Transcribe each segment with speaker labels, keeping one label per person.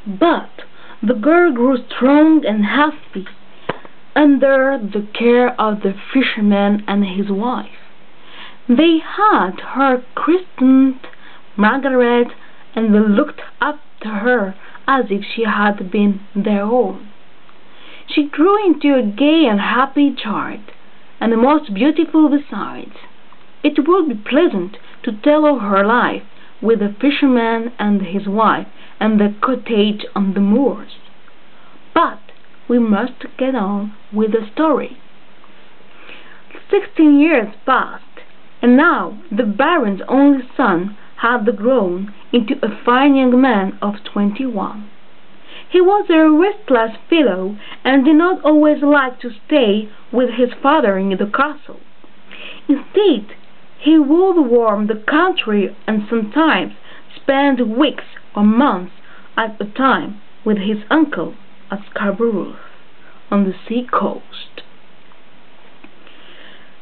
Speaker 1: But the girl grew strong and healthy under the care of the fisherman and his wife. They had her christened Margaret, and they looked up to her as if she had been their own. She grew into a gay and happy child, and most beautiful besides. It would be pleasant to tell of her life with the fisherman and his wife and the cottage on the moors. But we must get on with the story. 16 years passed, and now the Baron's only son had grown into a fine young man of 21. He was a restless fellow, and did not always like to stay with his father in the castle. Instead, he would roam the country and sometimes spend weeks or months at a time with his uncle at Scarborough, on the sea coast.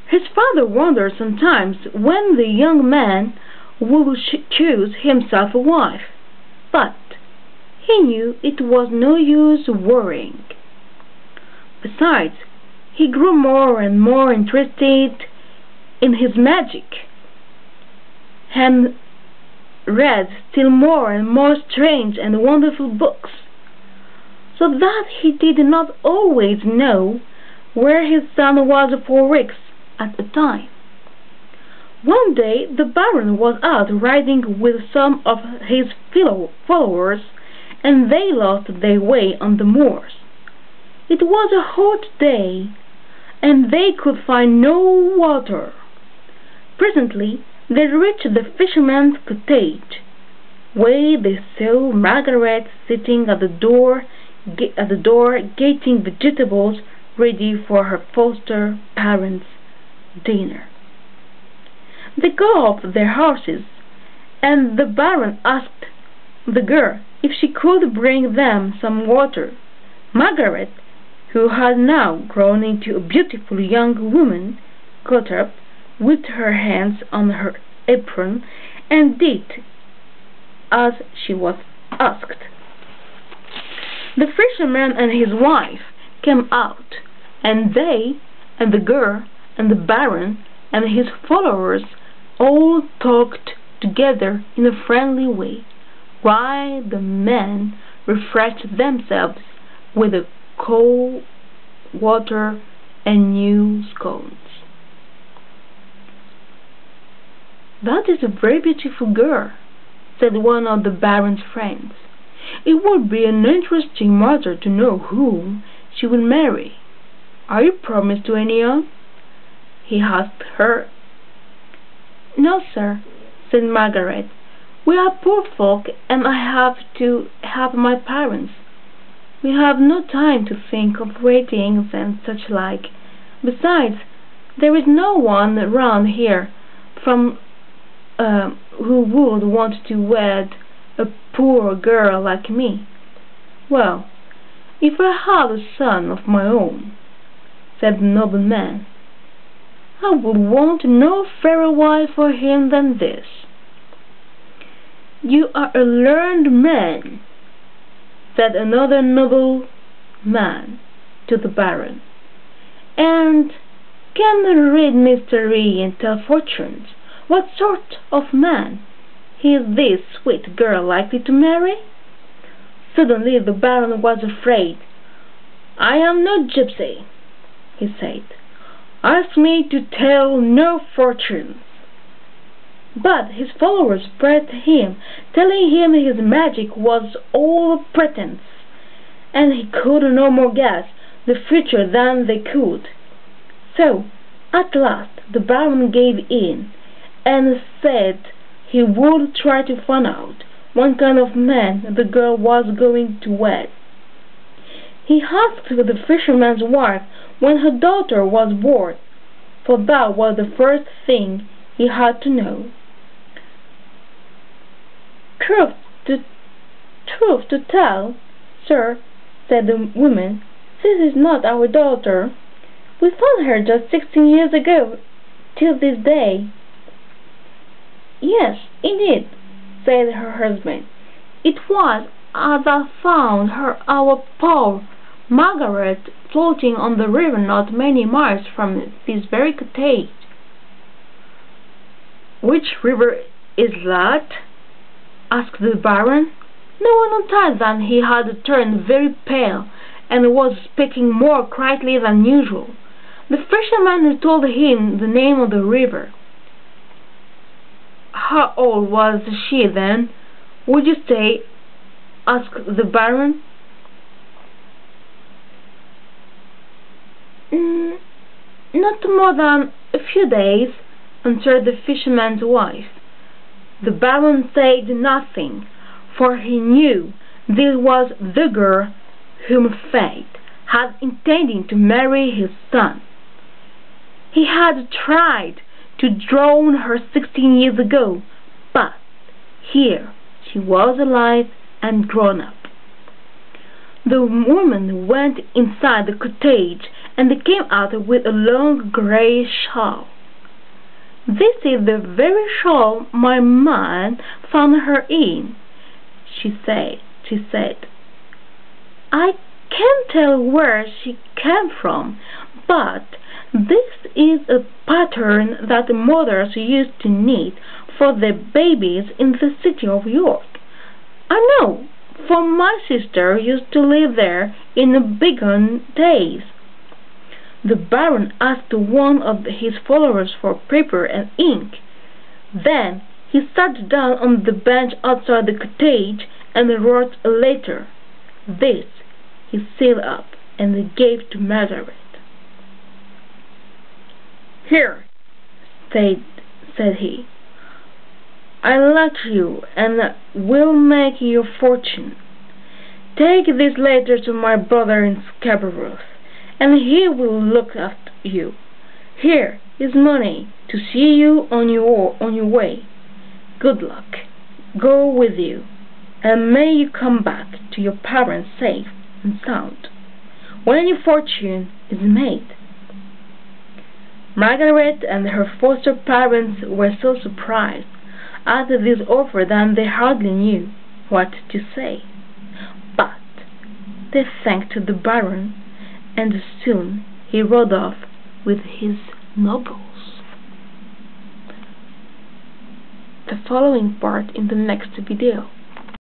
Speaker 1: His father wondered sometimes when the young man would choose himself a wife, but he knew it was no use worrying. Besides, he grew more and more interested in his magic, and read still more and more strange and wonderful books, so that he did not always know where his son was for weeks at a time. One day the Baron was out riding with some of his followers, and they lost their way on the moors. It was a hot day, and they could find no water. Presently they reached the fisherman's cottage, where they saw Margaret sitting at the door getting vegetables ready for her foster parents' dinner. They got off their horses, and the Baron asked the girl if she could bring them some water. Margaret, who had now grown into a beautiful young woman, got up, with her hands on her apron, and did as she was asked. The fisherman and his wife came out, and they and the girl and the Baron and his followers all talked together in a friendly way, while the men refreshed themselves with the cold water and new scones. "That is a very beautiful girl," said one of the Baron's friends. "It would be an interesting matter to know whom she will marry. Are you promised to anyone?" he asked her. "No, sir," said Margaret. "We are poor folk, and I have to help my parents. We have no time to think of weddings and such like. Besides, there is no one round here who would want to wed a poor girl like me. Well, if I had a son of my own," said the nobleman, "I would want no fairer wife for him than this." "You are a learned man," said another nobleman to the Baron, "and can read mystery and tell fortunes. What sort of man is this sweet girl likely to marry?" Suddenly the Baron was afraid. "I am no gypsy," he said. "Ask me to tell no fortunes." But his followers pressed him, telling him his magic was all pretense, and he could no more guess the future than they could. So at last the Baron gave in, and said he would try to find out what kind of man the girl was going to wed. He asked the fisherman's wife when her daughter was born, for that was the first thing he had to know. Truth to tell, sir," said the woman, "this is not our daughter. We found her just 16 years ago, till this day." "Yes, indeed," said her husband. "It was as I found her our poor Margaret floating on the river not many miles from this very cottage." "Which river is that?" asked the Baron. No one noticed that he had turned very pale and was speaking more quietly than usual. The fisherman told him the name of the river. "How old was she then, would you say?" asked the Baron. "Not more than a few days," answered the fisherman's wife. The Baron said nothing, for he knew this was the girl whom fate had intended to marry his son. He had tried to drown her 16 years ago, but here she was alive and grown up. The woman went inside the cottage and came out with a long grey shawl. "This is the very shawl my man found her in," she said. "I can't tell where she came from, but this is a pattern that mothers used to knit for their babies in the city of York. I know, for my sister used to live there in bygone days." The Baron asked one of his followers for paper and ink. Then he sat down on the bench outside the cottage and wrote a letter. This he sealed up and gave to Margaret. "Here," said he, "I like you and will make your fortune. Take this letter to my brother in Scarborough, and he will look after you. Here is money to see you on your way. Good luck go with you, and may you come back to your parents safe and sound when your fortune is made." Margaret and her foster parents were so surprised at this offer that they hardly knew what to say. But they thanked the Baron, and soon he rode off with his nobles. The following part in the next video.